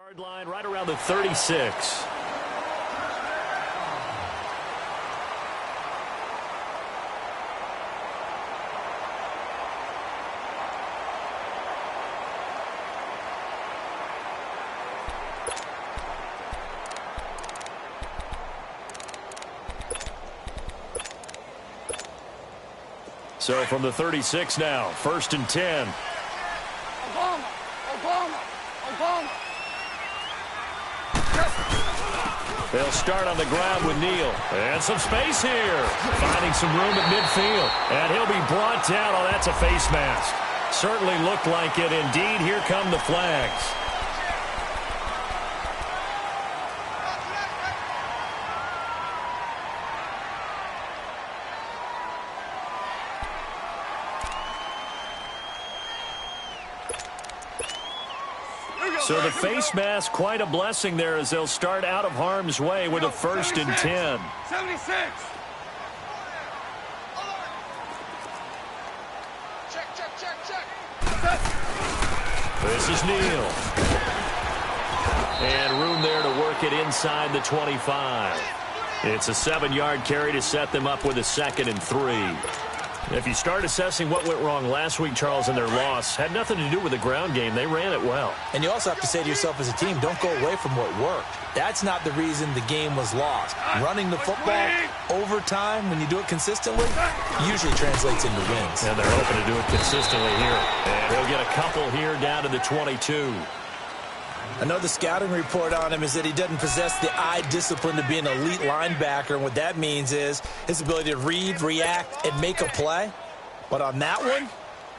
Yard line right around the 36. So from the 36 now, 1st and 10. They'll start on the ground with Neal. And some space here. Finding some room at midfield. And he'll be brought down. Oh, that's a face mask. Certainly looked like it. Indeed, here come the flags. So the face mask, quite a blessing there as they'll start out of harm's way with a 1st and 10. 76. Check. This is Neal. And room there to work it inside the 25. It's a 7-yard carry to set them up with a 2nd and 3. If you start assessing what went wrong last week, Charles, in their loss, had nothing to do with the ground game. They ran it well. And you also have to say to yourself as a team, don't go away from what worked. That's not the reason the game was lost. Running the football over time, when you do it consistently, usually translates into wins. And they're hoping to do it consistently here. And he'll get a couple here down to the 22. Another scouting report on him is that he doesn't possess the eye discipline to be an elite linebacker. And what that means is his ability to read, react, and make a play. But on that one,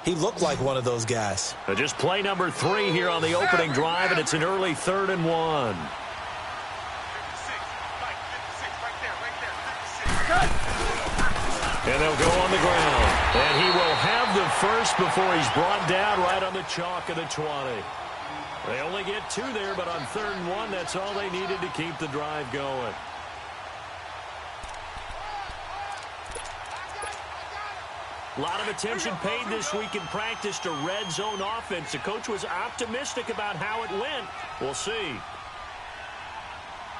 he looked like one of those guys. Just play number 3 here on the opening drive, and it's an early 3rd and 1. And they'll go on the ground. And he will have the first before he's brought down right on the chalk of the 20. They only get 2 there, but on 3rd and 1, that's all they needed to keep the drive going. A lot of attention paid this week in practice to red zone offense. The coach was optimistic about how it went. We'll see.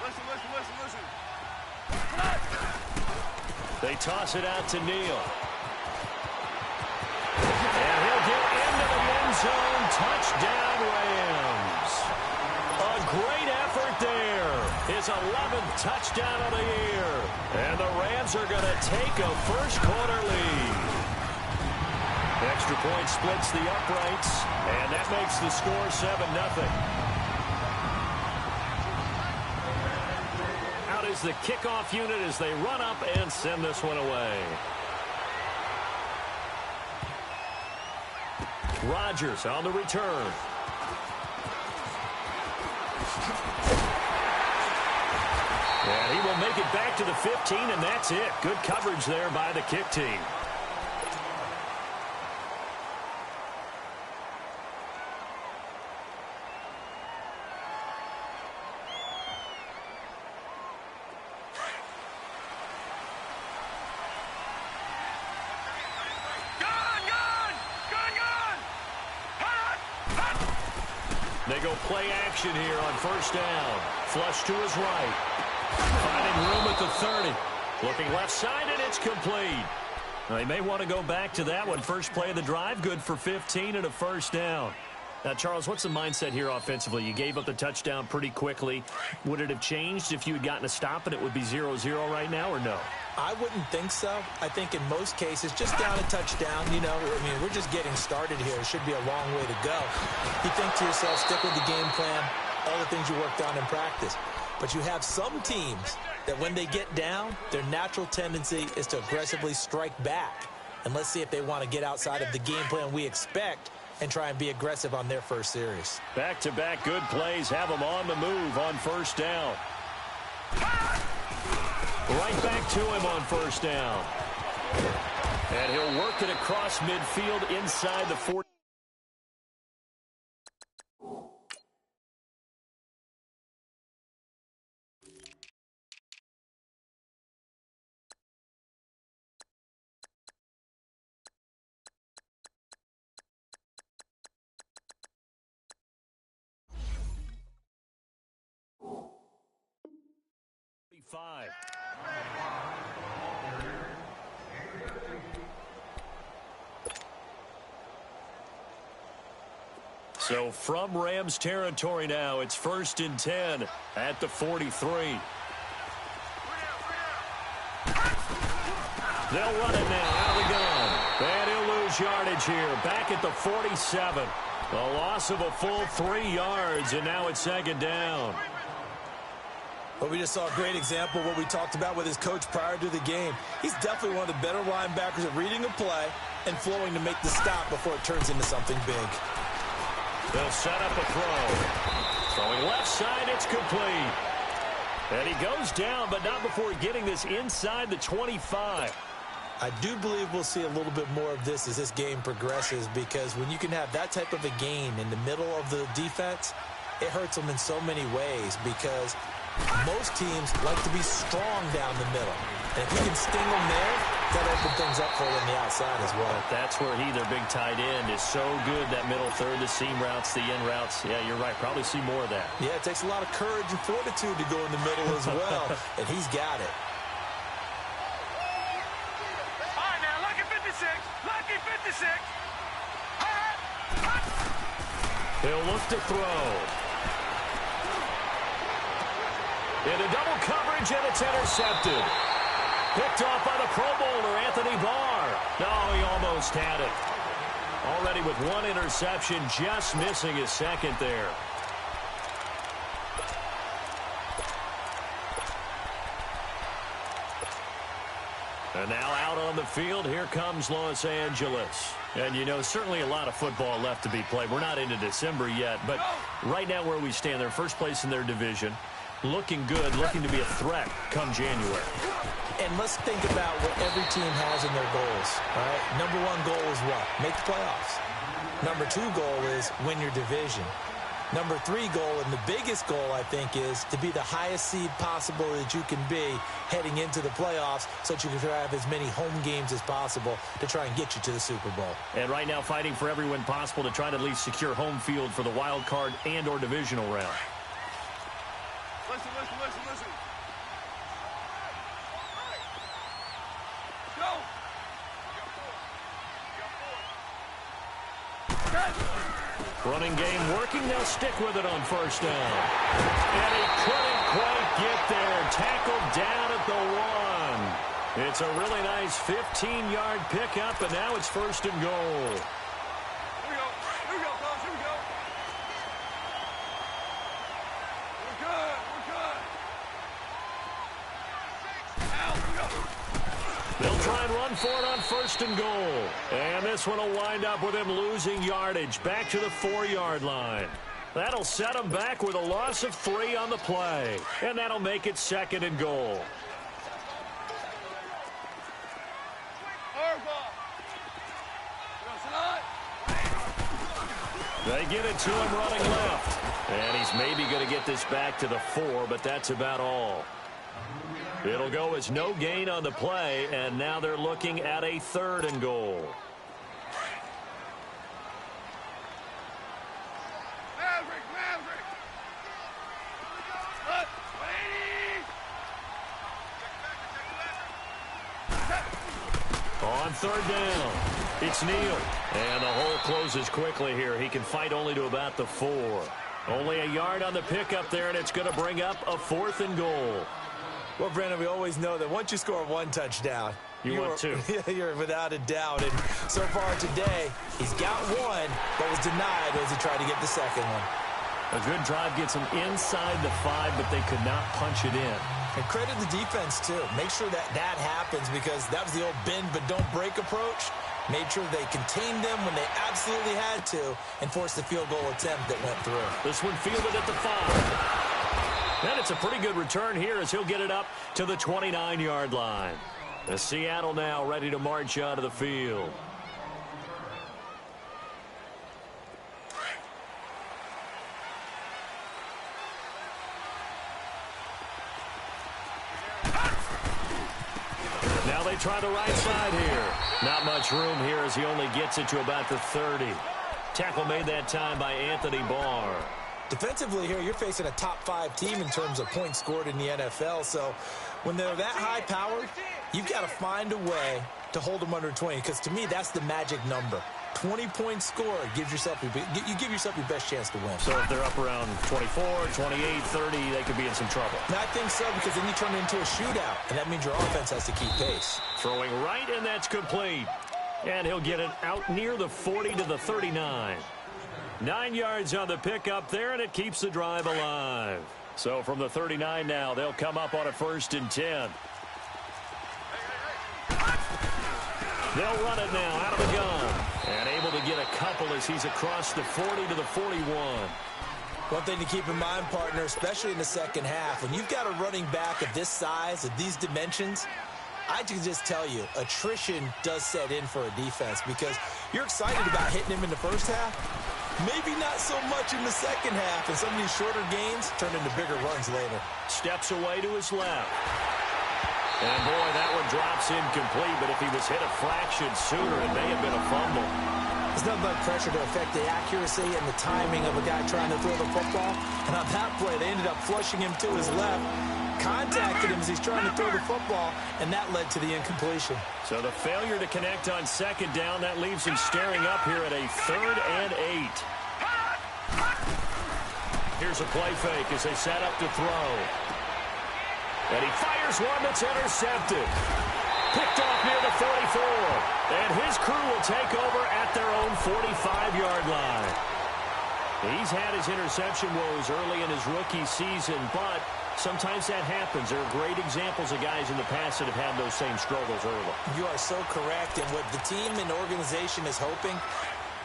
Listen. They toss it out to Neal. And he'll get into the end zone. Touchdown, Rams. A great effort there. His 11th touchdown of the year. And the Rams are going to take a first-quarter lead. Extra point splits the uprights, and that makes the score 7-0. Out is the kickoff unit as they run up and send this one away. Rodgers on the return. And he will make it back to the 15, and that's it. Good coverage there by the kick team. They go play action here on 1st down. Flush to his right. Finding room at the 30. Looking left side, and it's complete. They may want to go back to that one. First play of the drive, good for 15 and a 1st down. Now, Charles, what's the mindset here offensively? You gave up the touchdown pretty quickly. Would it have changed if you had gotten a stop and it would be 0-0 right now, or no? I wouldn't think so. I think in most cases, just down a touchdown, we're just getting started here. It should be a long way to go. You think to yourself, stick with the game plan, all the things you worked on in practice. But you have some teams that when they get down, their natural tendency is to aggressively strike back. And let's see if they want to get outside of the game plan we expect and try and be aggressive on their first series. Back-to-back good plays have them on the move on 1st down. Right back to him on 1st down. And he'll work it across midfield inside the 40. 5. So from Rams territory now, it's 1st and 10 at the 43. They'll run it now out of the gun. And he'll lose yardage here. Back at the 47. A loss of a full 3 yards, and now it's 2nd down. Well, we just saw a great example of what we talked about with his coach prior to the game. He's definitely one of the better linebackers at reading a play and flowing to make the stop before it turns into something big. They'll set up a throw. Throwing left side, it's complete. And he goes down, but not before getting this inside the 25. I do believe we'll see a little bit more of this as this game progresses, because when you can have that type of a gain in the middle of the defense, it hurts them in so many ways, because most teams like to be strong down the middle. And if you can sting them there, that opens things up for them on the outside as well. That's where he, their big tight end, is so good, that middle third, the seam routes, the in routes. Yeah, you're right. Probably see more of that. Yeah, it takes a lot of courage and fortitude to go in the middle as well, and he's got it. All right, now, lucky 56. Lucky 56. He'll look to throw. Into double coverage, and it's intercepted. Picked off by the Pro Bowler, Anthony Barr. No, he almost had it. Already with 1 interception, just missing his 2nd there. And now out on the field, here comes Los Angeles. And, you know, certainly a lot of football left to be played. We're not into December yet, but right now where we stand, they're first place in their division. Looking good, looking to be a threat come January. And let's think about what every team has in their goals, all right? Number 1 goal is what? Make the playoffs. Number 2 goal is win your division. Number 3 goal, and the biggest goal, I think, is to be the highest seed possible that you can be heading into the playoffs, so that you can have as many home games as possible to try and get you to the Super Bowl. And right now fighting for every win possible to try to at least secure home field for the wild card and or divisional round. Listen. Go. Running game working. They'll stick with it on 1st down. And he couldn't quite get there. Tackled down at the 1. It's a really nice 15-yard pickup, and now it's 1st and goal. Here we go, fellas. Here we go. We're good. They'll try and run for it on 1st and goal. And this one will wind up with him losing yardage back to the 4-yard line. That'll set him back with a loss of 3 on the play. And that'll make it 2nd and goal. They get it to him running left. And he's maybe going to get this back to the 4, but that's about all. It'll go as no gain on the play, and now they're looking at a 3rd and goal. Maverick. On 3rd down, it's Neal. And the hole closes quickly here. He can fight only to about the 4. Only a yard on the pickup there, and it's going to bring up a 4th and goal. Well, Brandon, we always know that once you score 1 touchdown, want 2. You're without a doubt. And so far today, he's got 1, but was denied as he tried to get the 2nd one. A good drive gets him inside the 5, but they could not punch it in. And credit the defense, too. Make sure that happens, because that was the old bend but don't break approach. Made sure they contained them when they absolutely had to and forced the field goal attempt that went through. This one fielded at the 5. And it's a pretty good return here as he'll get it up to the 29-yard line. The Seattle now ready to march out of the field. Now they try the right side here. Not much room here as he only gets it to about the 30. Tackle made that time by Anthony Barr. Defensively here, you're facing a top-5 team in terms of points scored in the NFL. So when they're that high-powered, you've got to find a way to hold them under 20, because to me, that's the magic number. 20 points scored gives yourself you give yourself your best chance to win. So if they're up around 24, 28, 30, they could be in some trouble. And I think so, because then you turn it into a shootout, and that means your offense has to keep pace. Throwing right, and that's complete. And he'll get it out near the 40 to the 39. 9 yards on the pickup there, and it keeps the drive alive. So from the 39 now, they'll come up on a 1st and 10. They'll run it now out of the gun. And able to get a couple as he's across the 40 to the 41. One thing to keep in mind, partner, especially in the second half, when you've got a running back of this size, of these dimensions, I can just tell you, attrition does set in for a defense, because you're excited about hitting him in the first half. Maybe not so much in the second half, and some of these shorter gains turn into bigger runs later. Steps away to his left. And, boy, that one drops incomplete, but if he was hit a fraction sooner, it may have been a fumble. There's nothing like pressure to affect the accuracy and the timing of a guy trying to throw the football. And on that play, they ended up flushing him to his left, contacted him as he's trying to throw the football, and that led to the incompletion. So the failure to connect on 2nd down, that leaves him staring up here at a 3rd and 8. Here's a play fake as they set up to throw. And he fires one that's intercepted. Picked off near the 44. And his crew will take over at their own 45-yard line. He's had his interception woes early in his rookie season, but sometimes that happens. There are great examples of guys in the past that have had those same struggles early. You are so correct. And what the team and organization is hoping,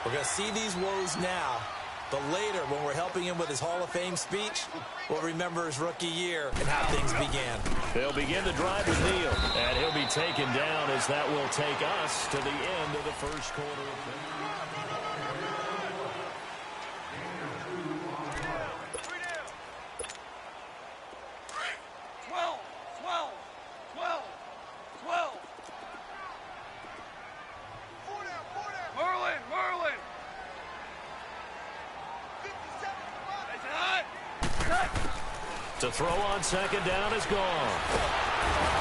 we're going to see these woes now. But later, when we're helping him with his Hall of Fame speech, we'll remember his rookie year and how things began. They'll begin the drive with Neal, and he'll be taken down as that will take us to the end of the first quarter. 12. Merlin. To throw on 2nd down is gone.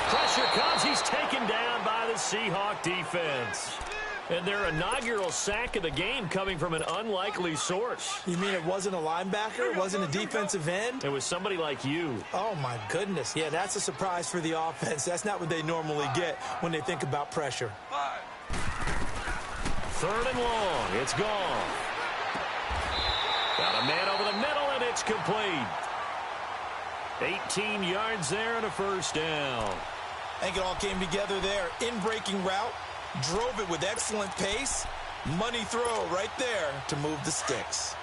Pressure comes. He's taken down by the Seahawk defense. And their inaugural sack of the game coming from an unlikely source. You mean it wasn't a linebacker? It wasn't a defensive end? It was somebody like you. Oh, my goodness. Yeah, that's a surprise for the offense. That's not what they normally get when they think about pressure. 3rd and long. It's gone. Got a man over the middle, and it's complete. 18 yards there and a 1st down. I think it all came together there. In-breaking route, drove it with excellent pace. Money throw right there to move the sticks.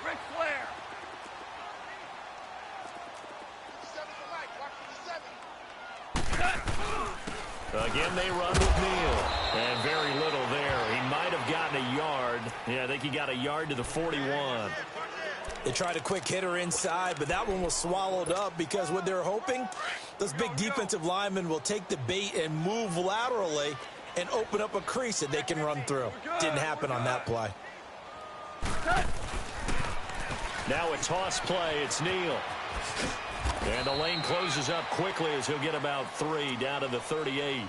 Ric Flair. Again, they run with Neal. And very little there. He might have gotten a yard. Yeah, I think he got a yard to the 41. They tried a quick hitter inside, but that one was swallowed up because what they're hoping, those big defensive linemen will take the bait and move laterally and open up a crease that they can run through. Didn't happen on that play. Now a toss play. It's Neal. And the lane closes up quickly as he'll get about 3 down to the 38.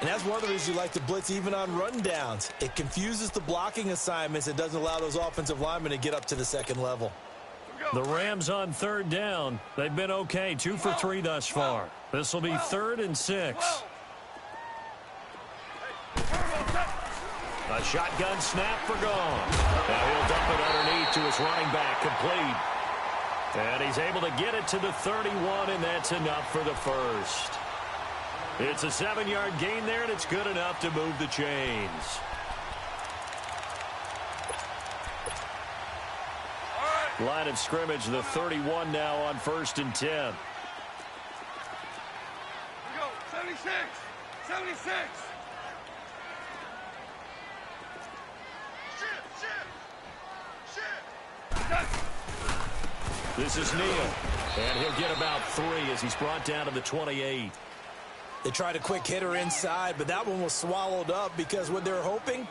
And that's one of the reasons you like to blitz even on rundowns. It confuses the blocking assignments. It doesn't allow those offensive linemen to get up to the second level. The Rams on 3rd down. They've been okay. 2 for 3 thus far. This will be 3rd and 6. A shotgun snap for gone. Now he'll dump it underneath to his running back, complete. And he's able to get it to the 31, and that's enough for the 1st. It's a 7-yard gain there, and it's good enough to move the chains. Line of scrimmage, the 31 now on 1st and 10. Here we go. 76. 76. This is Neal, and he'll get about 3 as he's brought down to the 28. They tried a quick hitter inside, but that one was swallowed up because what they're hoping,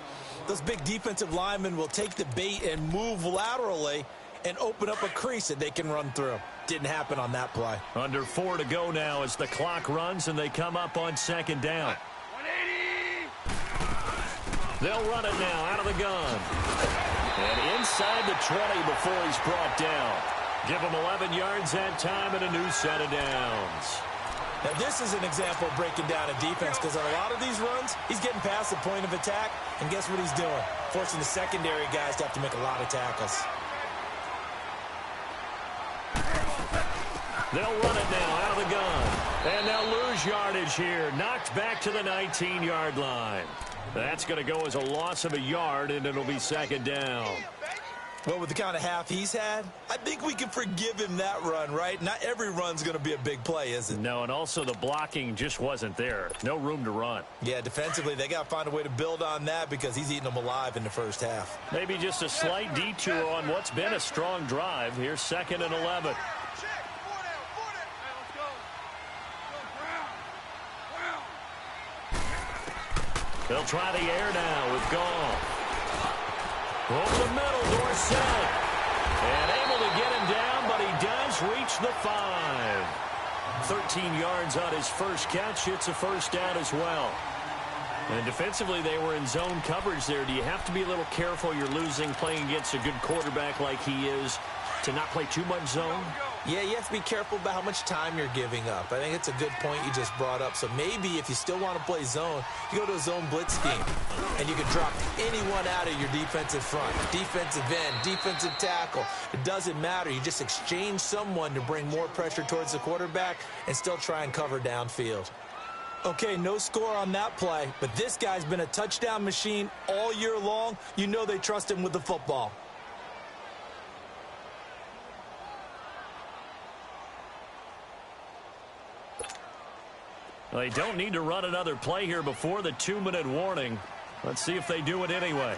Those big defensive linemen will take the bait and move laterally and open up a crease that they can run through. Didn't happen on that play. Under 4 to go now as the clock runs and they come up on second down. 180. They'll run it now out of the gun. And inside the 20 before he's brought down. Give him 11 yards that time and a new set of downs. Now, this is an example of breaking down a defense because on a lot of these runs, he's getting past the point of attack, and guess what he's doing? Forcing the secondary guys to have to make a lot of tackles. They'll run it now out of the gun. And they'll lose yardage here. Knocked back to the 19-yard line. That's going to go as a loss of a yard, and it'll be second down. Well, with the kind of half he's had, I think we can forgive him that run, right? Not every run's going to be a big play, is it? No, and also the blocking just wasn't there. No room to run. Yeah, defensively, they got to find a way to build on that because he's eating them alive in the first half. Maybe just a slight detour on what's been a strong drive. Here's 2nd and 11. They'll try the air now with Goff. Over the middle, Dorsett. And able to get him down, but he does reach the 5. 13 yards on his first catch. It's a first down as well. And defensively, they were in zone coverage there. Do you have to be a little careful? You're losing playing against a good quarterback like he is to not play too much zone? Yeah, you have to be careful about how much time you're giving up. I think it's a good point you just brought up. So maybe if you still want to play zone, you go to a zone blitz scheme. And you can drop anyone out of your defensive front. Defensive end, defensive tackle. It doesn't matter. You just exchange someone to bring more pressure towards the quarterback and still try and cover downfield. Okay, no score on that play, but this guy's been a touchdown machine all year long. You know they trust him with the football. They don't need to run another play here before the 2-minute warning. Let's see if they do it anyway.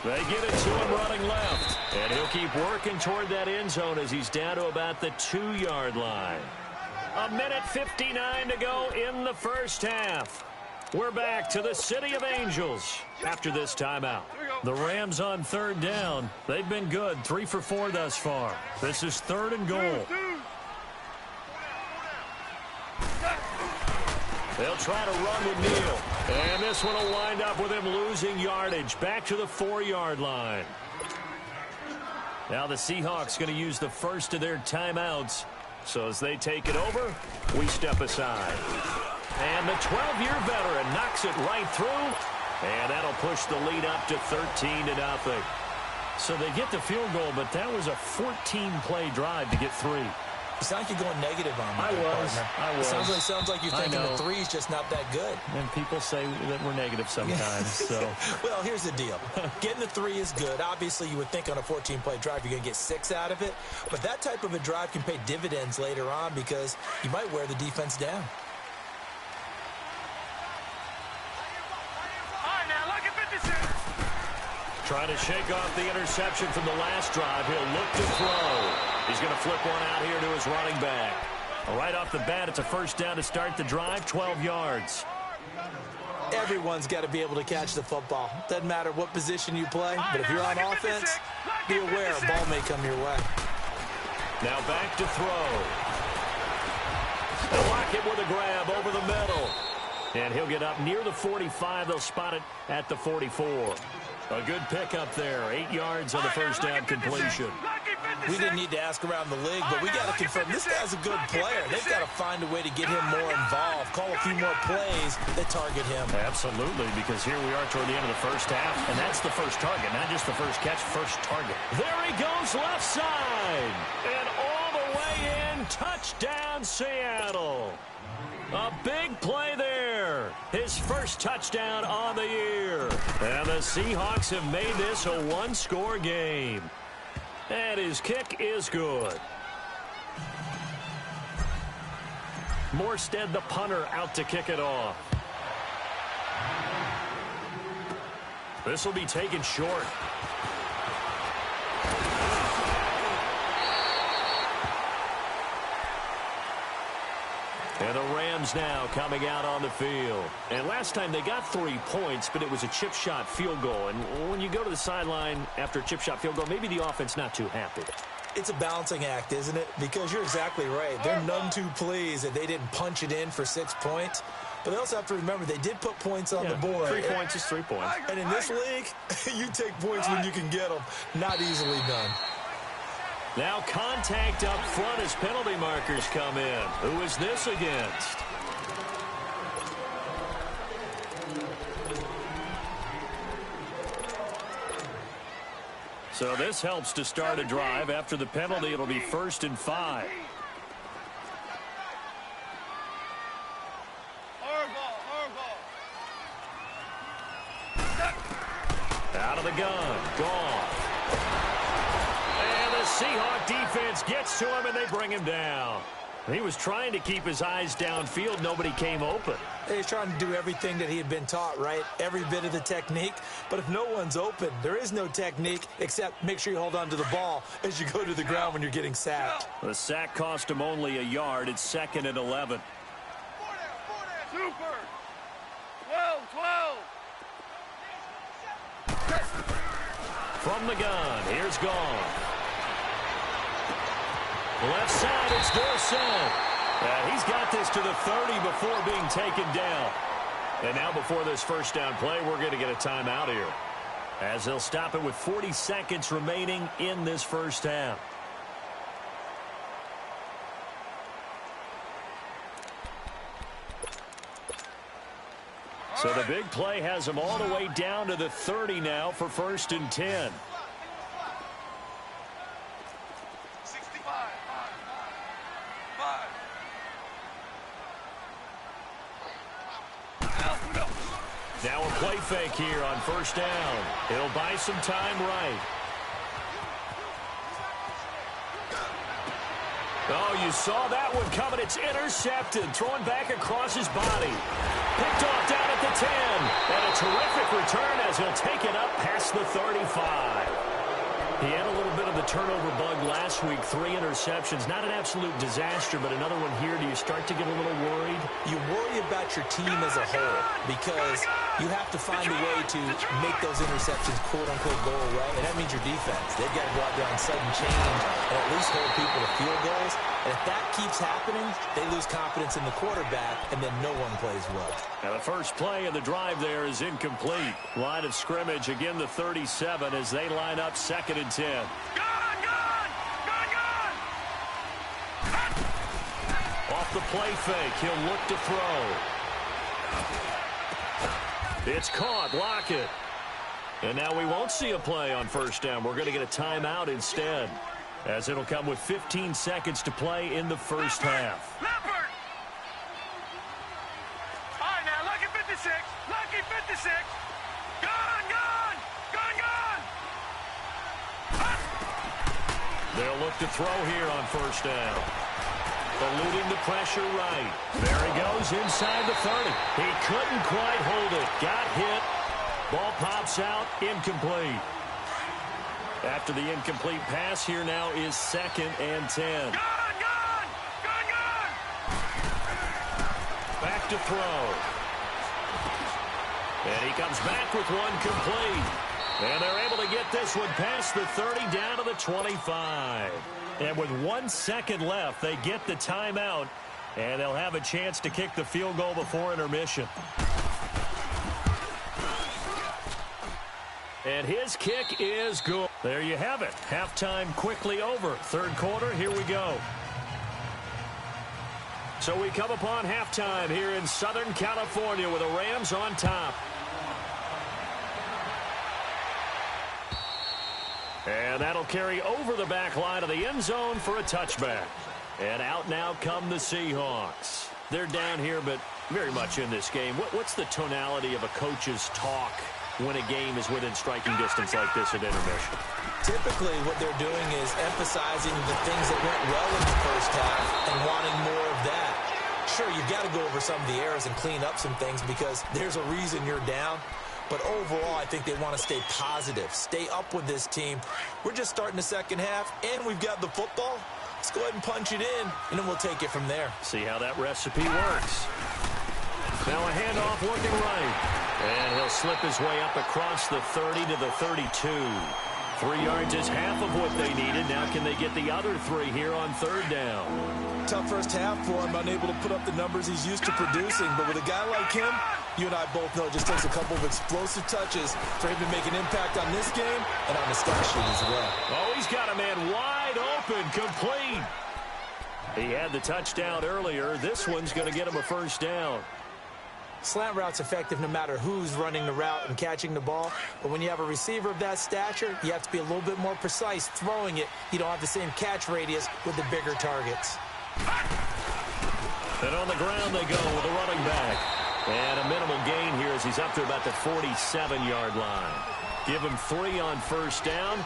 They get it to him running left. And he'll keep working toward that end zone as he's down to about the 2-yard line. 1:59 to go in the first half. We're back to the City of Angels after this timeout. The Rams on 3rd down. They've been good, 3 for 4 thus far. This is 3rd and goal. They'll try to run with Neal. And this one will wind up with him losing yardage. Back to the 4-yard line. Now the Seahawks going to use the first of their timeouts. So as they take it over, we step aside. And the 12-year veteran knocks it right through. And that'll push the lead up to 13-0. So they get the field goal, but that was a 14-play drive to get 3. You sound like you're going negative on me. I was. It sounds like you're thinking the 3's just not that good. And people say that we're negative sometimes. So. Well, here's the deal. Getting the 3 is good. Obviously, you would think on a 14-play drive you're going to get 6 out of it. But that type of a drive can pay dividends later on because you might wear the defense down. Trying to shake off the interception from the last drive. He'll look to throw. He's going to flip one out here to his running back. Right off the bat, it's a first down to start the drive, 12 yards. Everyone's got to be able to catch the football. Doesn't matter what position you play, but if you're on offense, be aware a ball may come your way. Now back to throw. They'll lock it with a grab over the middle. And he'll get up near the 45. They'll spot it at the 44. A good pickup there. 8 yards on the first down completion. We didn't need to ask around the league, but we got to confirm this guy's a good player. They've got to find a way to get him more involved, call a few more plays that target him. Absolutely, because here we are toward the end of the first half, and that's the first target, not just the first catch, first target. There he goes left side, and all the way in, touchdown Seattle. A big play there. His first touchdown on the year. And the Seahawks have made this a one-score game. And his kick is good. Morstead, the punter, out to kick it off. This will be taken short. And the Rams now coming out on the field. And last time they got 3 points, but it was a chip shot field goal. And when you go to the sideline after a chip shot field goal, maybe the offense not too happy. It's a balancing act, isn't it? Because you're exactly right. They're none too pleased that they didn't punch it in for 6 points. But they also have to remember they did put points on the board. 3 points is 3 points. And in this league, you take points when you can get them. Not easily done. Now contact up front as penalty markers come in. Who is this against? So this helps to start a drive. After the penalty, it'll be 1st and 5. Out of the gun. Gone. And the Seahawk defense gets to him, and they bring him down. He was trying to keep his eyes downfield. Nobody came open. He's trying to do everything that he had been taught, right? Every bit of the technique. But if no one's open, there is no technique except make sure you hold on to the ball as you go to the ground when you're getting sacked. The sack cost him only a yard. It's 2nd and 11. Super. 12. From the gun, here's Gone. Left side, it's Dorsett. He's got this to the 30 before being taken down. And now before this first down play, we're going to get a timeout here, as they'll stop it with 40 seconds remaining in this first half. So the big play has them all the way down to the 30 now for 1st and 10. 65. Now a play fake here on 1st down. It'll buy some time right. Oh, you saw that one coming. It's intercepted. Thrown back across his body. Picked off down at the 10. And a terrific return as he'll take it up past the 35. He had a little bit of the turnover bug last week. 3 interceptions. Not an absolute disaster, but another one here. Do you start to get a little worried? You worry about your team as a whole because you have to find a way to make those interceptions quote-unquote go away, and that means your defense. They've got to go out there on sudden change and at least hold people to field goals. And if that keeps happening, they lose confidence in the quarterback, and then no one plays well. Now the first play of the drive there is incomplete. Line of scrimmage, again the 37 as they line up 2nd and 10. Off the play fake, he'll look to throw. It's caught, Lockett. And now we won't see a play on 1st down. We're going to get a timeout instead, as it'll come with 15 seconds to play in the first half. Leopard. All right, now, lucky 56. Lucky 56. They'll look to throw here on 1st down. Eluding the pressure right. There he goes inside the 30. He couldn't quite hold it. Got hit. Ball pops out. Incomplete. After the incomplete pass, here now is 2nd and 10. Back to throw. And he comes back with one complete. And they're able to get this one past the 30 down to the 25. And with 1 second left, they get the timeout. And they'll have a chance to kick the field goal before intermission. And his kick is good. There you have it. Halftime quickly over. 3rd quarter, here we go. So we come upon halftime here in Southern California with the Rams on top. And that'll carry over the back line of the end zone for a touchback. And out now come the Seahawks. They're down here, but very much in this game. What's the tonality of a coach's talk when a game is within striking distance like this at intermission? Typically, what they're doing is emphasizing the things that went well in the first half and wanting more of that. Sure, you've got to go over some of the errors and clean up some things because there's a reason you're down. But overall, I think they want to stay positive, stay up with this team. We're just starting the second half, and we've got the football. Let's go ahead and punch it in, and then we'll take it from there. See how that recipe works. Now a handoff looking right. And he'll slip his way up across the 30 to the 32. 3 yards is half of what they needed. Now can they get the other 3 here on 3rd down? Tough first half for him, unable to put up the numbers he's used to producing. But with a guy like him, you and I both know it just takes a couple of explosive touches for him to make an impact on this game and on the stat sheet as well. Oh, he's got a man wide open, complete. He had the touchdown earlier. This one's going to get him a first down. Slant route's effective no matter who's running the route and catching the ball. But when you have a receiver of that stature, you have to be a little bit more precise throwing it. You don't have the same catch radius with the bigger targets. And on the ground they go with a running back. And a minimal gain here as he's up to about the 47-yard line. Give him 3 on first down.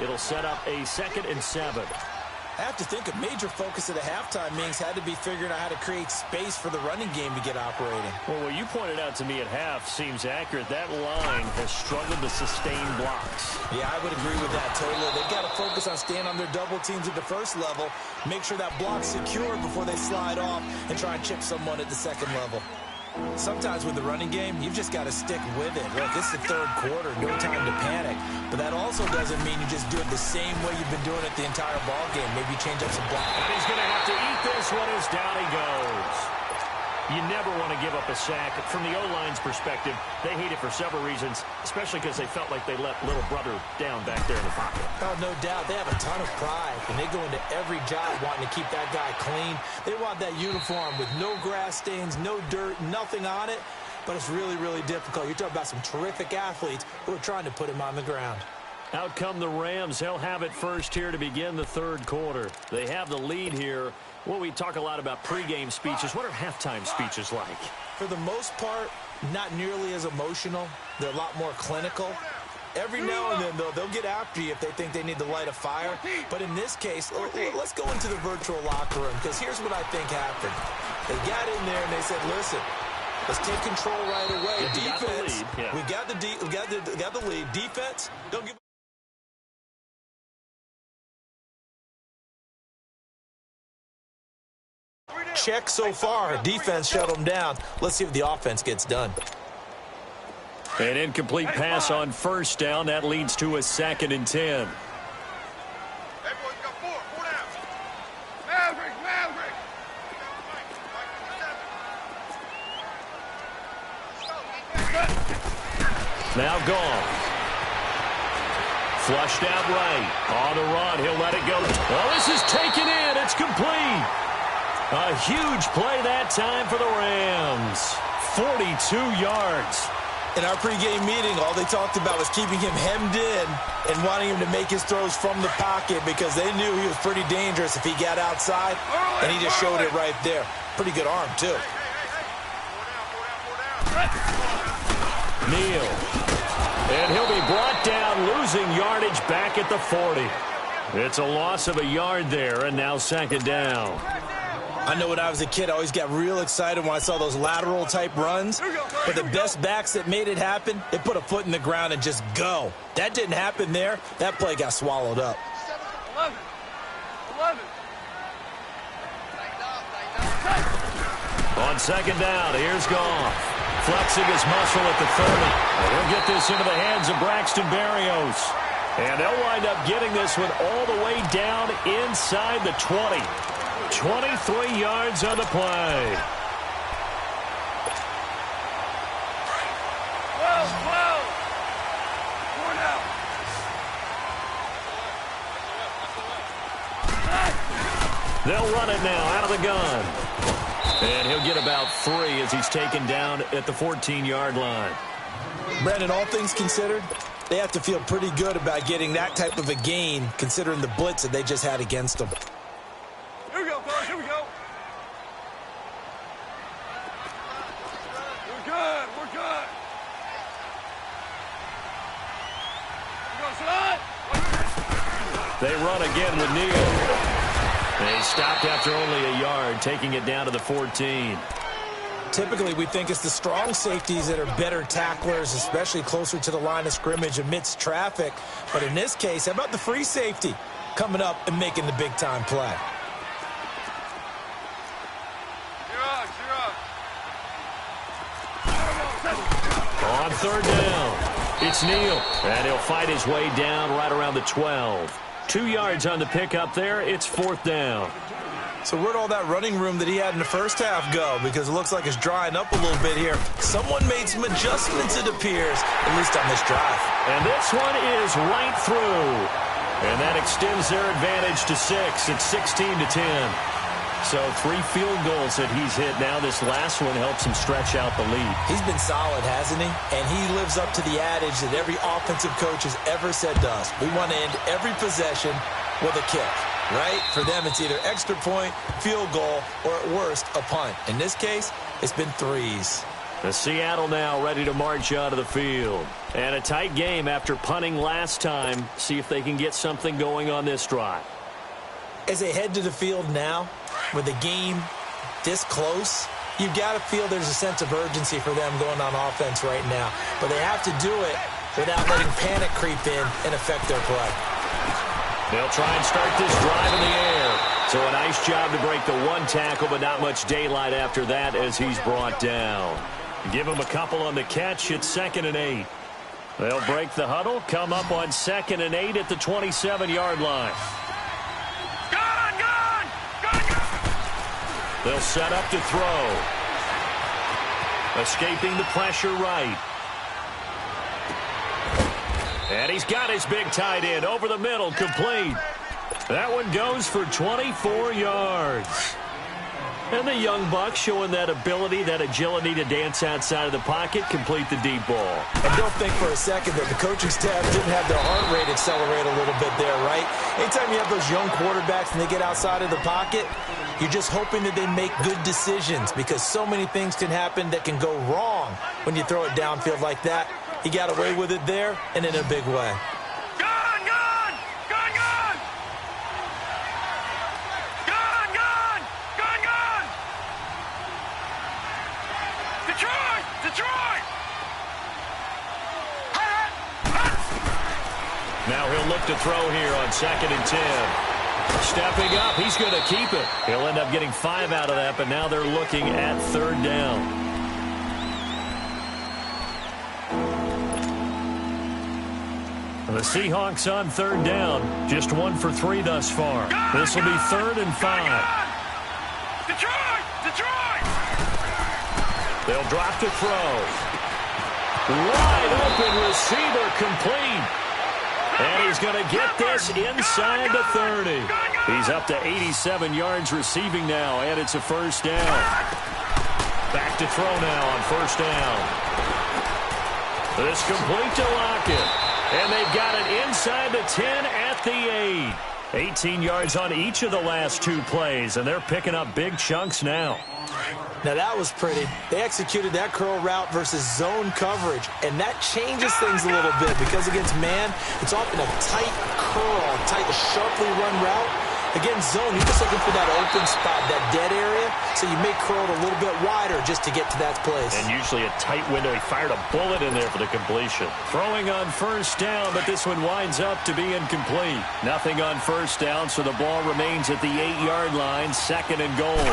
It'll set up a 2nd and 7. I have to think a major focus of the halftime meetings had to be figuring out how to create space for the running game to get operating. Well, what you pointed out to me at half seems accurate. That line has struggled to sustain blocks. Yeah, I would agree with that totally. They've got to focus on staying on their double teams at the first level, make sure that block's secure before they slide off and try and chip someone at the second level. Sometimes with the running game, you've just got to stick with it. Look, it's the 3rd quarter, no time to panic. But that also doesn't mean you just do it the same way you've been doing it the entire ball game. Maybe change up some blocks. And he's going to have to eat this one as down he goes. You never want to give up a sack. From the O-line's perspective, they hate it for several reasons, especially because they felt like they let little brother down back there in the pocket. Oh, no doubt. They have a ton of pride, and they go into every job wanting to keep that guy clean. They want that uniform with no grass stains, no dirt, nothing on it, but it's really, really difficult. You're talking about some terrific athletes who are trying to put him on the ground. Out come the Rams. They'll have it first here to begin the 3rd quarter. They have the lead here. Well, we talk a lot about pregame speeches. What are halftime speeches like? For the most part, not nearly as emotional. They're a lot more clinical. Every now and then, though, they'll get after you if they think they need to light a fire. But in this case, let's go into the virtual locker room, because here's what I think happened. They got in there and they said, listen, let's take control right away. Defense, we got the lead. Defense, don't give check so far. Defense shut them down. Let's see if the offense gets done. An incomplete pass on first down. That leads to a 2nd and 10. Everyone's got 4 down. Maverick. Now gone. Flushed out right. On the run. He'll let it go. Oh, this is taken in. It's complete. A huge play that time for the Rams. 42 yards. In our pregame meeting, all they talked about was keeping him hemmed in and wanting him to make his throws from the pocket because they knew he was pretty dangerous if he got outside, and he just showed it right there. Pretty good arm, too. Neal. And he'll be brought down, losing yardage back at the 40. It's a loss of a yard there, and now 2nd down. I know when I was a kid, I always got real excited when I saw those lateral-type runs. But the best backs that made it happen, they put a foot in the ground and just go. That didn't happen there. That play got swallowed up. 11. On 2nd down, here's Goff. Flexing his muscle at the 30. And he'll get this into the hands of Braxton Berrios. And they'll wind up getting this one all the way down inside the 20. 23 yards on the play. 12. 4 down. They'll run it now out of the gun. And he'll get about 3 as he's taken down at the 14-yard line. Brandon, all things considered, they have to feel pretty good about getting that type of a gain considering the blitz that they just had against them. Here we go, fellas. Here we go. We're good. We're go, son. They run again with Neal. They stopped after only a yard, taking it down to the 14. Typically, we think it's the strong safeties that are better tacklers, especially closer to the line of scrimmage amidst traffic. But in this case, how about the free safety coming up and making the big-time play? On third down, it's Neal, and he'll fight his way down right around the 12. 2 yards on the pickup there. It's fourth down. So where'd all that running room that he had in the first half go? Because it looks like it's drying up a little bit here. Someone made some adjustments, it appears, at least on this drive. And this one is right through. And that extends their advantage to 6. It's 16-10. So 3 field goals that he's hit now. This last one helps him stretch out the lead. He's been solid, hasn't he? And he lives up to the adage that every offensive coach has ever said to us. We want to end every possession with a kick, right? For them, it's either extra point, field goal, or at worst, a punt. In this case, it's been 3s. The Seattle now ready to march out of the field. And a tight game after punting last time. See if they can get something going on this drive. As they head to the field now, with the game this close, you've got to feel there's a sense of urgency for them going on offense right now. But they have to do it without letting panic creep in and affect their play. They'll try and start this drive in the air. So a nice job to break the 1 tackle, but not much daylight after that as he's brought down. Give him a couple on the catch. It's 2nd and 8. They'll break the huddle, come up on 2nd and 8 at the 27-yard line. They'll set up to throw. Escaping the pressure right. And he's got his big tight end over the middle, complete. That one goes for 24 yards. And the young buck showing that ability, that agility to dance outside of the pocket, complete the deep ball. And don't think for a second that the coaching staff didn't have their heart rate accelerate a little bit there, right? Anytime you have those young quarterbacks and they get outside of the pocket, you're just hoping that they make good decisions because so many things can happen that can go wrong when you throw it downfield like that. He got away with it there and in a big way. Now he'll look to throw here on 2nd and 10. Stepping up, he's going to keep it. He'll end up getting 5 out of that, but now they're looking at 3rd down. The Seahawks on 3rd down. Just 1 for 3 thus far. This will be 3rd and 5. Detroit! They'll drop to throw. Wide open receiver complete. And he's going to get this inside the 30. He's up to 87 yards receiving now, and it's a 1st down. Back to throw now on 1st down. This complete to Lockett. And they've got it inside the 10 at the 8. 18 yards on each of the last 2 plays, and they're picking up big chunks now. Now that was pretty. They executed that curl route versus zone coverage, and that changes things a little bit because against man, it's often a tight curl, tight, sharply run route. Against zone, you're just looking for that open spot, that dead area, so you may curl it a little bit wider just to get to that place. And usually a tight window. He fired a bullet in there for the completion. Throwing on 1st down, but this one winds up to be incomplete. Nothing on 1st down, so the ball remains at the 8-yard line, 2nd and goal.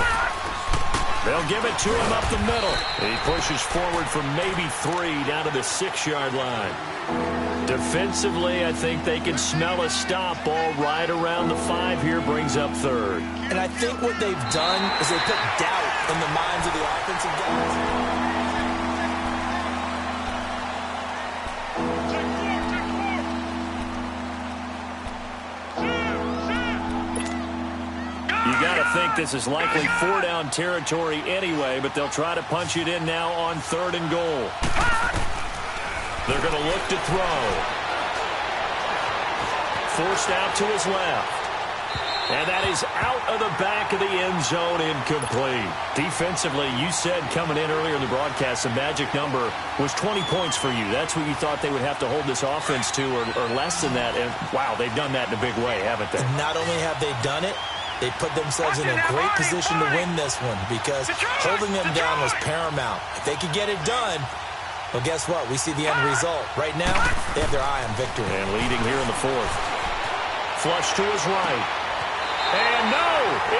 They'll give it to him up the middle. He pushes forward for maybe 3 down to the 6-yard line. Defensively, I think they can smell a stop. Ball right around the 5 here, brings up 3rd. And I think what they've done is they put doubt in the minds of the offensive guys. You got to think this is likely 4-down territory anyway, but they'll try to punch it in now on 3rd and goal. They're going to look to throw. Forced out to his left. And that is out of the back of the end zone, incomplete. Defensively, you said coming in earlier in the broadcast, the magic number was 20 points for you. That's what you thought they would have to hold this offense to, or less than that. And, wow, they've done that in a big way, haven't they? Not only have they done it, they put themselves in a great position to win this one because holding them down was paramount. If they could get it done, well, guess what? We see the end result. Right now, they have their eye on victory. And leading here in the 4th. Flush to his right. And no,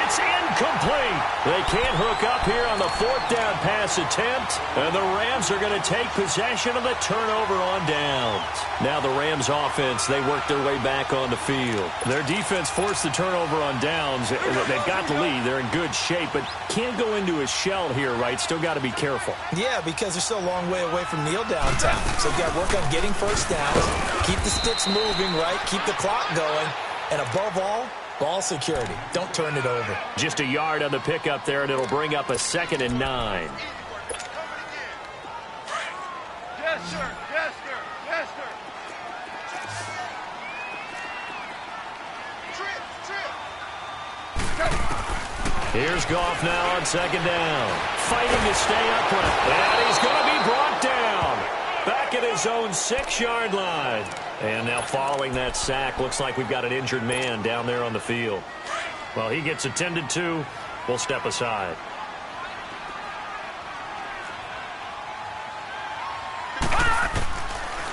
it's incomplete. They can't hook up here on the fourth down pass attempt. And the Rams are going to take possession of the turnover on downs. Now the Rams offense, they work their way back on the field. Their defense forced the turnover on downs. They've got the lead. They're in good shape, but can't go into a shell here, right? Still got to be careful. Yeah, because they're still a long way away from kneel downtown. So you got to work on getting first downs, keep the sticks moving, right? Keep the clock going, and above all, ball security. Don't turn it over. Just a yard on the pickup there, and it'll bring up a 2nd and 9. Yes, sir. Yes, sir. Yes, sir. Here's Goff now on 2nd down. Fighting to stay upright. And he's going to be brought down. Back at his own 6-yard line. And now following that sack, looks like we've got an injured man down there on the field. Well, he gets attended to. We'll step aside.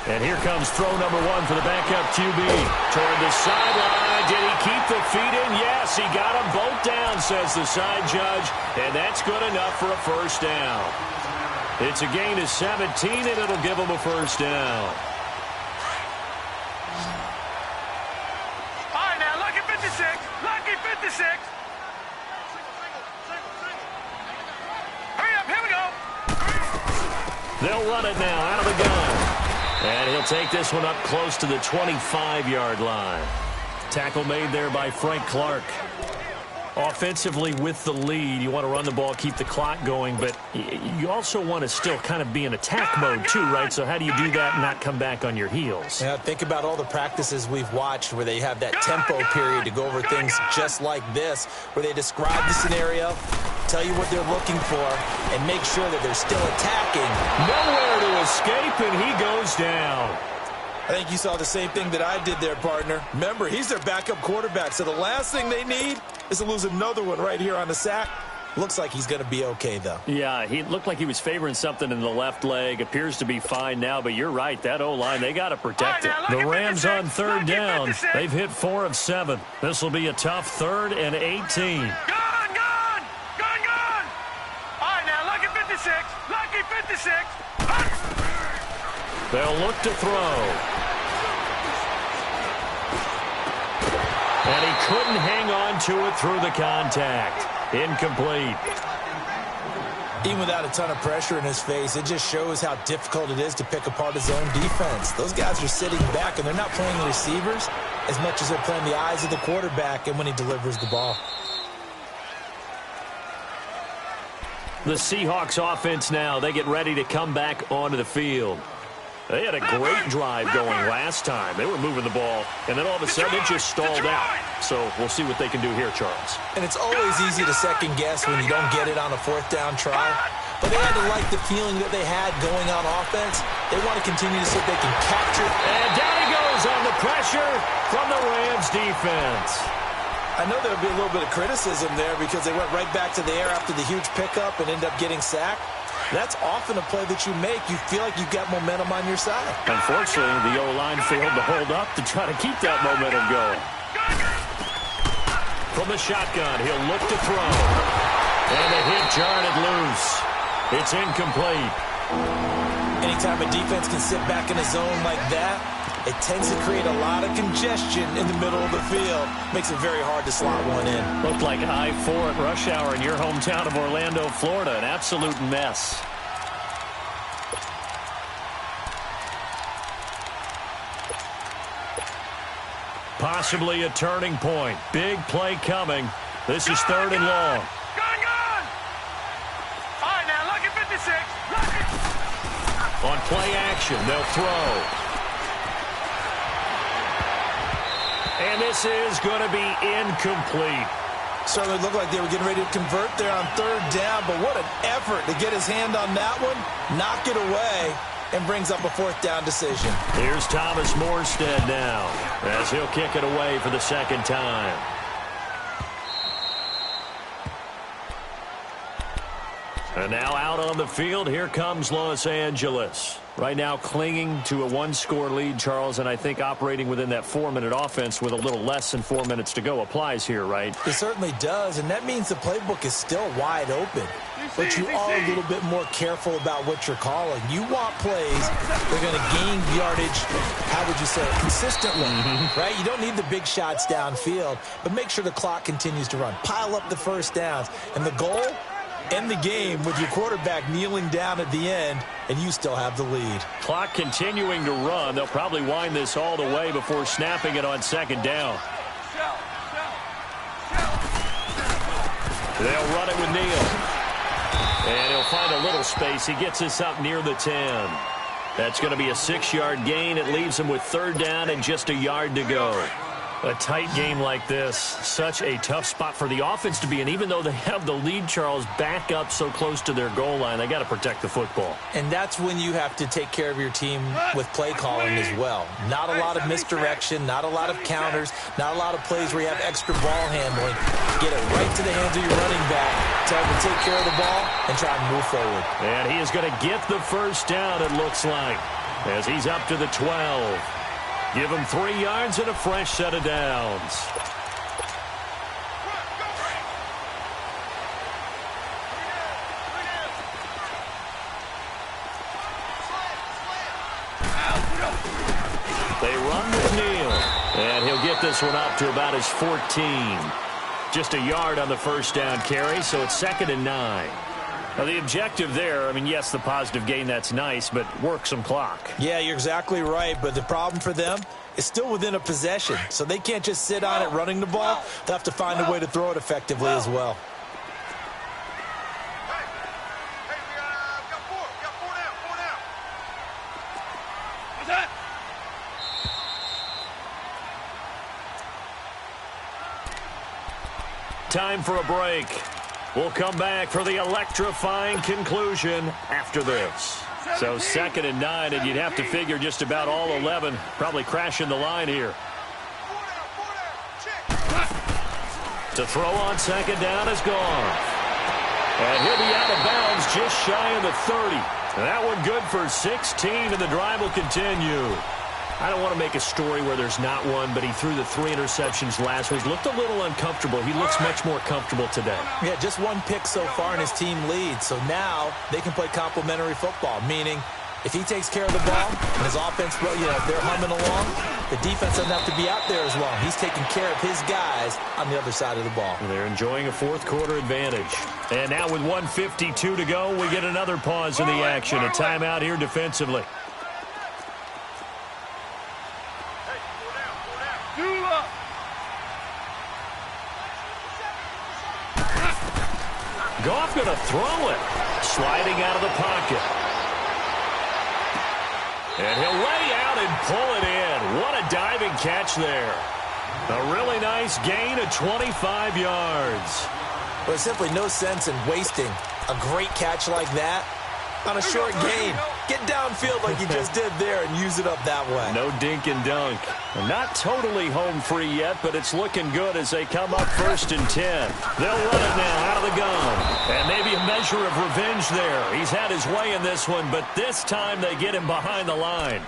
And here comes throw number 1 for the backup QB. Toward the sideline. Did he keep the feet in? Yes, he got them both down, says the side judge. And that's good enough for a first down. It's a gain of 17, and it'll give him a first down. All right, now, lucky 56. Lucky 56. Hurry up, here we go. They'll run it now out of the gun. And he'll take this one up close to the 25-yard line. Tackle made there by Frank Clark. Offensively with the lead, you want to run the ball, keep the clock going, but you also want to still kind of be in attack mode too, right? So how do you do that and not come back on your heels? Yeah, think about all the practices we've watched where they have that tempo period to go over things just like this, where they describe the scenario, tell you what they're looking for, and make sure that they're still attacking. Nowhere to escape, and he goes down. I think you saw the same thing that I did there, partner. Remember, he's their backup quarterback, so the last thing they need is to lose another one right here on the sack. Looks like he's going to be okay, though. Yeah, he looked like he was favoring something in the left leg. Appears to be fine now, but you're right. That O-line, they got to protect it. The Rams on 3rd down. They've hit 4 of 7. This will be a tough 3rd and 18. Gone! All right, now, lucky 56. Lucky 56. They'll look to throw. And he couldn't hang on to it through the contact. Incomplete. Even without a ton of pressure in his face, it just shows how difficult it is to pick apart his own defense. Those guys are sitting back, and they're not playing the receivers as much as they're playing the eyes of the quarterback and when he delivers the ball. The Seahawks offense now, they get ready to come back onto the field. They had a great drive going last time. They were moving the ball, and then all of a sudden it just stalled out. So we'll see what they can do here, Charles. And it's always easy to second guess when you don't get it on a 4th down try. But they had to like the feeling that they had going on offense. They want to continue to see if they can capture. And down he goes on the pressure from the Rams defense. I know there'll be a little bit of criticism there because they went right back to the air after the huge pickup and ended up getting sacked. That's often a play that you make. You feel like you've got momentum on your side. Unfortunately, the O-line failed to hold up to try to keep that momentum going. From the shotgun, he'll look to throw. And the hit jarred it loose. It's incomplete. Anytime a defense can sit back in a zone like that, it tends to create a lot of congestion in the middle of the field. Makes it very hard to slot one in. Looked like I-4 at rush hour in your hometown of Orlando, Florida. An absolute mess. Possibly a turning point. Big play coming. This is 3rd and long. Gone! All right, now, lucky 56. Lucky. On play action, they'll throw. And this is going to be incomplete. Certainly looked like they were getting ready to convert there on 3rd down, but what an effort to get his hand on that one, knock it away, and brings up a 4th down decision. Here's Thomas Morstead now as he'll kick it away for the 2nd time. And now out on the field, here comes Los Angeles. Right now clinging to a one-score lead, Charles, and I think operating within that 4-minute offense with a little less than 4 minutes to go applies here, right? It certainly does, and that means the playbook is still wide open. But you are a little bit more careful about what you're calling. You want plays that are going to gain yardage, how would you say it, consistently, right? You don't need the big shots downfield, but make sure the clock continues to run. Pile up the first downs. And the goal? End the game with your quarterback kneeling down at the end, and you still have the lead. Clock continuing to run. They'll probably wind this all the way before snapping it on second down. They'll run it with Neal. And he'll find a little space. He gets this up near the 10. That's going to be a 6-yard gain. It leaves him with third down and just a yard to go. A tight game like this, such a tough spot for the offense to be in. Even though they have the lead, Charles, back up so close to their goal line, they got to protect the football. And that's when you have to take care of your team with play calling as well. Not a lot of misdirection, not a lot of counters, not a lot of plays where you have extra ball handling. Get it right to the hands of your running back. Tell him to take care of the ball and try and move forward. And he is going to get the first down, it looks like, as he's up to the 12. Give him 3 yards and a fresh set of downs. They run with Neal. And he'll get this one up to about his 14. Just a yard on the first down carry, so it's 2nd and 9. Now, the objective there, I mean, yes, the positive gain, that's nice, but work some clock. Yeah, you're exactly right, but the problem for them is still within a possession, so they can't just sit on it running the ball. They'll have to find a way to throw it effectively as well. Hey, we got 4. We got 4 down. 4 down. What's that? Time for a break. We'll come back for the electrifying conclusion after this. So 2nd and 9, and you'd have to figure just about all 11 probably crashing the line here. To throw on second down is gone. And he'll be out of bounds just shy of the 30. And that one good for 16, and the drive will continue. I don't want to make a story where there's not one, but he threw the 3 interceptions last week. Looked a little uncomfortable. He looks much more comfortable today. Yeah, just 1 pick so far, and his team leads. So now they can play complementary football, meaning if he takes care of the ball and his offense, well, you know, they're humming along, the defense doesn't have to be out there as long. He's taking care of his guys on the other side of the ball. They're enjoying a 4th quarter advantage. And now with 1:52 to go, we get another pause in the action. A timeout here defensively. Goff going to throw it. Sliding out of the pocket. And he'll lay out and pull it in. What a diving catch there. A really nice gain of 25 yards. Well, there's simply no sense in wasting a great catch like that on a short gain. Get downfield like you just did there and use it up that way. No dink and dunk. Not totally home free yet, but it's looking good as they come up 1st and 10. They'll run it now out of the gun. And maybe a measure of revenge there. He's had his way in this one, but this time they get him behind the line.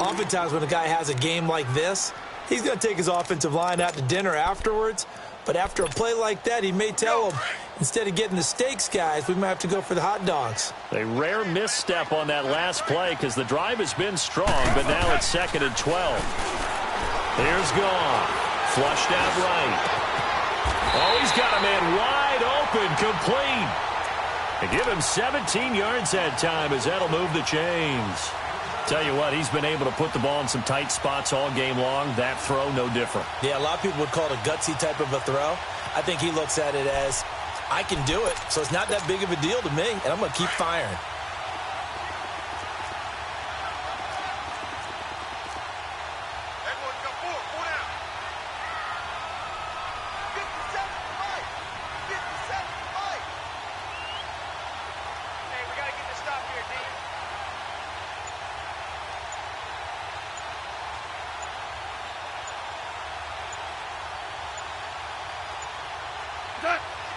Oftentimes when a guy has a game like this, he's going to take his offensive line out to dinner afterwards. But after a play like that, he may tell them, instead of getting the steaks, guys, we might have to go for the hot dogs. A rare misstep on that last play because the drive has been strong, but now it's 2nd and 12. Here's Goff. Flushed out right. Oh, he's got a man wide open, complete. And give him 17 yards that time as that'll move the chains. Tell you what, he's been able to put the ball in some tight spots all game long. That throw, no different. Yeah, a lot of people would call it a gutsy type of a throw. I think he looks at it as, I can do it, so it's not that big of a deal to me, and I'm going to keep firing. Everyone's got 4. 4 down. 57 fight. Hey, we got to get this stop here, team.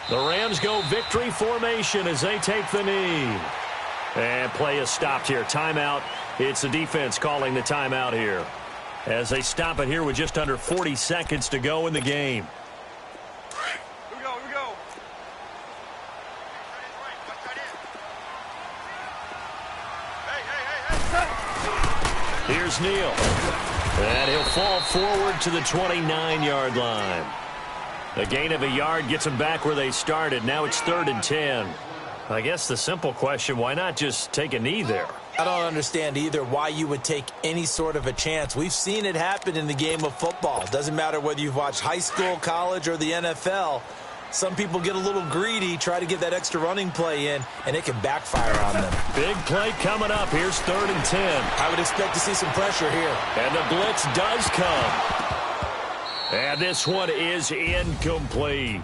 The Rams go victory formation as they take the knee. And play is stopped here. Timeout. It's the defense calling the timeout here, as they stop it here with just under 40 seconds to go in the game. Here we go, here we go. Hey. Here's Neal. And he'll fall forward to the 29-yard line. A gain of a yard gets them back where they started. Now it's 3rd and 10. I guess the simple question, why not just take a knee there? I don't understand either why you would take any sort of a chance. We've seen it happen in the game of football. Doesn't matter whether you've watched high school, college, or the NFL. Some people get a little greedy, try to get that extra running play in, and it can backfire on them. Big play coming up. Here's 3rd and 10. I would expect to see some pressure here. And the blitz does come. And this one is incomplete.